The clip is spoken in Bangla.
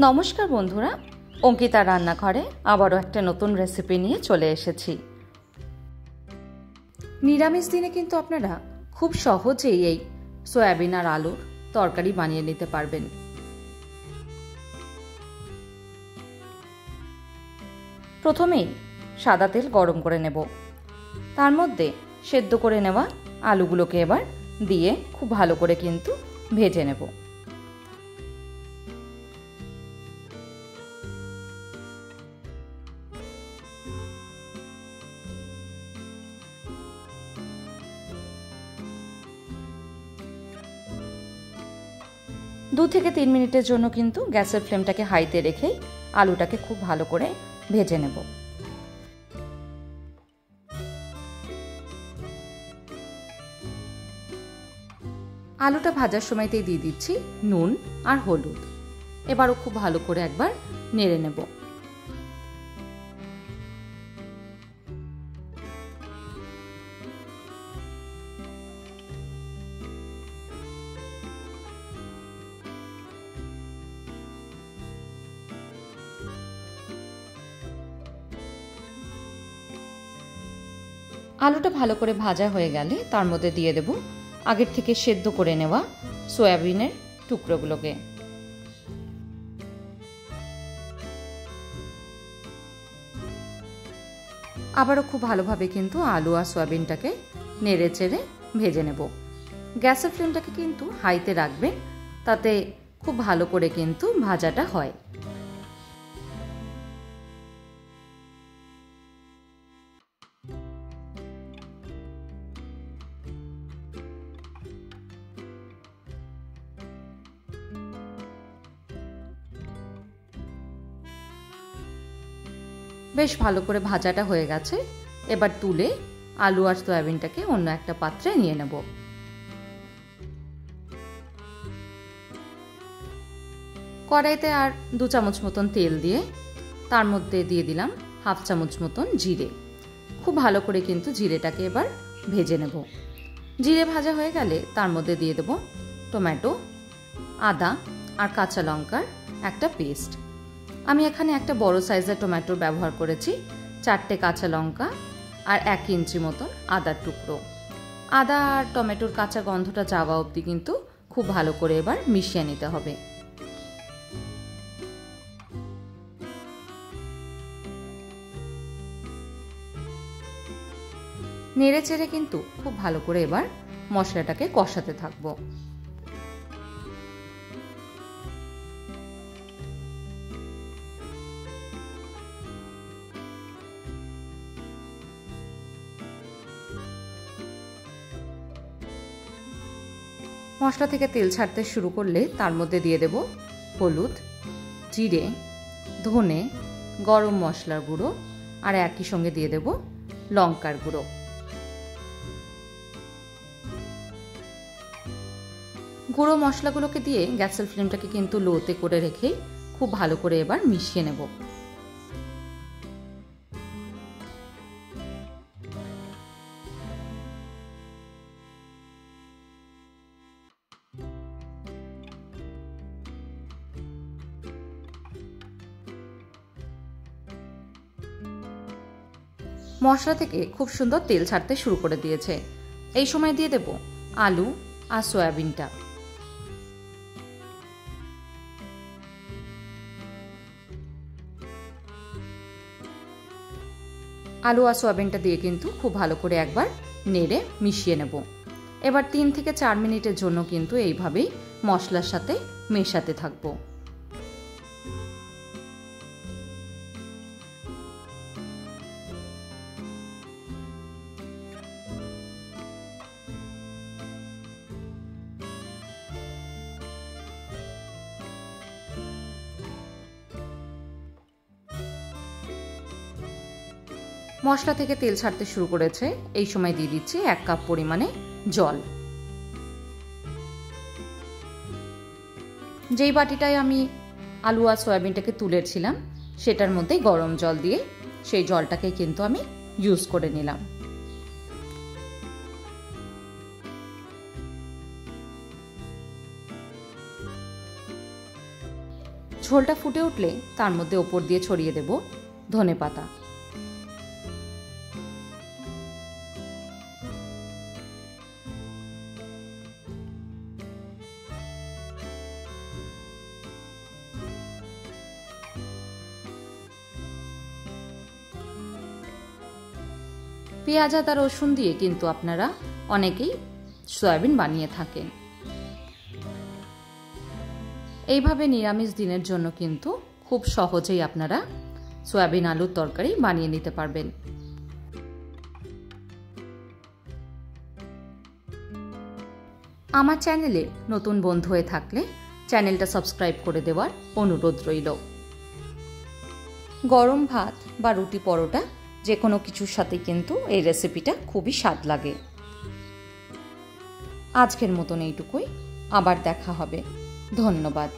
নমস্কার বন্ধুরা, অঙ্কিতা রান্নাঘরে আবারও একটা নতুন রেসিপি নিয়ে চলে এসেছি। নিরামিষ দিনে কিন্তু আপনারা খুব সহজেই এই সয়াবিন আর আলুর তরকারি বানিয়ে নিতে পারবেন। প্রথমেই সাদা তেল গরম করে নেব, তার মধ্যে সেদ্ধ করে নেওয়া আলুগুলোকে এবার দিয়ে খুব ভালো করে কিন্তু ভেজে নেব। দু থেকে 3 মিনিটের জন্য কিন্তু গ্যাসের ফ্লেমটাকে হাইতে রেখেই আলুটাকে খুব ভালো করে ভেজে নেব। আলুটা ভাজার সময়তেই দিয়ে দিচ্ছি নুন আর হলুদ। এবারও খুব ভালো করে একবার নেড়ে নেব। আলুটা ভালো করে ভাজা হয়ে গেলে তার মধ্যে দিয়ে দেব আগের থেকে সেদ্ধ করে নেওয়া সয়াবিনের টুকরোগুলোকে। আবারও খুব ভালোভাবে কিন্তু আলু আর সয়াবিনটাকে নেড়ে চেড়ে ভেজে নেব। গ্যাসের ফ্লেমটাকে কিন্তু হাইতে রাখবেন, তাতে খুব ভালো করে কিন্তু ভাজাটা হয়। বেশ ভালো করে ভাজাটা হয়ে গেছে। এবার তুলে আলু আর সয়াবিনটাকে অন্য একটা পাত্রে নিয়ে নেব। কড়াইতে আর 2 চামচ মতন তেল দিয়ে তার মধ্যে দিয়ে দিলাম হাফ চামচ মতন জিরে। খুব ভালো করে কিন্তু জিরেটাকে এবার ভেজে নেব। জিরে ভাজা হয়ে গেলে তার মধ্যে দিয়ে দেব টমেটো, আদা আর কাঁচা লঙ্কার একটা পেস্ট। আমি এখানে একটা বড় সাইজের টমেটোর ব্যবহার করেছি, 4টে কাঁচা লঙ্কা আর 1 ইঞ্চি মতন আদার টুকরো। আদা আর টমেটোর কাঁচা গন্ধটা যাওয়া অবধি কিন্তু খুব ভালো করে এবার মিশিয়ে নিতে হবে। নেড়ে চেড়ে কিন্তু খুব ভালো করে এবার মশলাটাকে কষাতে থাকবো। মশলা থেকে তেল ছাড়তে শুরু করলে তার মধ্যে দিয়ে দেব হলুদ, জিরে, ধনে, গরম মশলার গুঁড়ো আর একই সঙ্গে দিয়ে দেব লঙ্কার গুঁড়ো। গুঁড়ো মশলাগুলোকে দিয়ে গ্যাসের ফ্লেমটাকে কিন্তু লোতে করে রেখেই খুব ভালো করে এবার মিশিয়ে নেব। মশলা থেকে খুব সুন্দর তেল ছাড়তে শুরু করে দিয়েছে। এই সময় দিয়ে দেব আলু আর সয়াবিনটা। আলু আর সয়াবিনটা দিয়ে কিন্তু খুব ভালো করে একবার নেড়ে মিশিয়ে নেব। এবার 3 থেকে 4 মিনিটের জন্য কিন্তু এইভাবেই মশলার সাথে মেশাতে থাকবো। মশলা থেকে তেল ছাড়তে শুরু করেছে, এই সময় দিয়ে দিচ্ছি 1 কাপ পরিমাণে জল। যেই বাটিটায় আমি আলু আর সয়াবিনটাকে তুলেছিলাম সেটার মধ্যে গরম জল দিয়ে সেই জলটাকে কিন্তু আমি ইউজ করে নিলাম। ঝোলটা ফুটে উঠলে তার মধ্যে ওপর দিয়ে ছড়িয়ে দেব ধনেপাতা। পেঁয়াজ আদা রসুন দিয়ে কিন্তু আপনারা অনেকেই সয়াবিন বানিয়ে থাকেন। এইভাবে নিরামিষ দিনের জন্য কিন্তু খুব সহজেই আপনারা সয়াবিন আলুর তরকারি বানিয়ে নিতে পারবেন। আমার চ্যানেলে নতুন বন্ধু হয়ে থাকলে চ্যানেলটা সাবস্ক্রাইব করে দেওয়ার অনুরোধ রইল। গরম ভাত বা রুটি পরোটা যে কোনো কিছুর সাথে কিন্তু এই রেসিপিটা খুবই স্বাদ লাগে। আজকের মতন এইটুকুই, আবার দেখা হবে। ধন্যবাদ।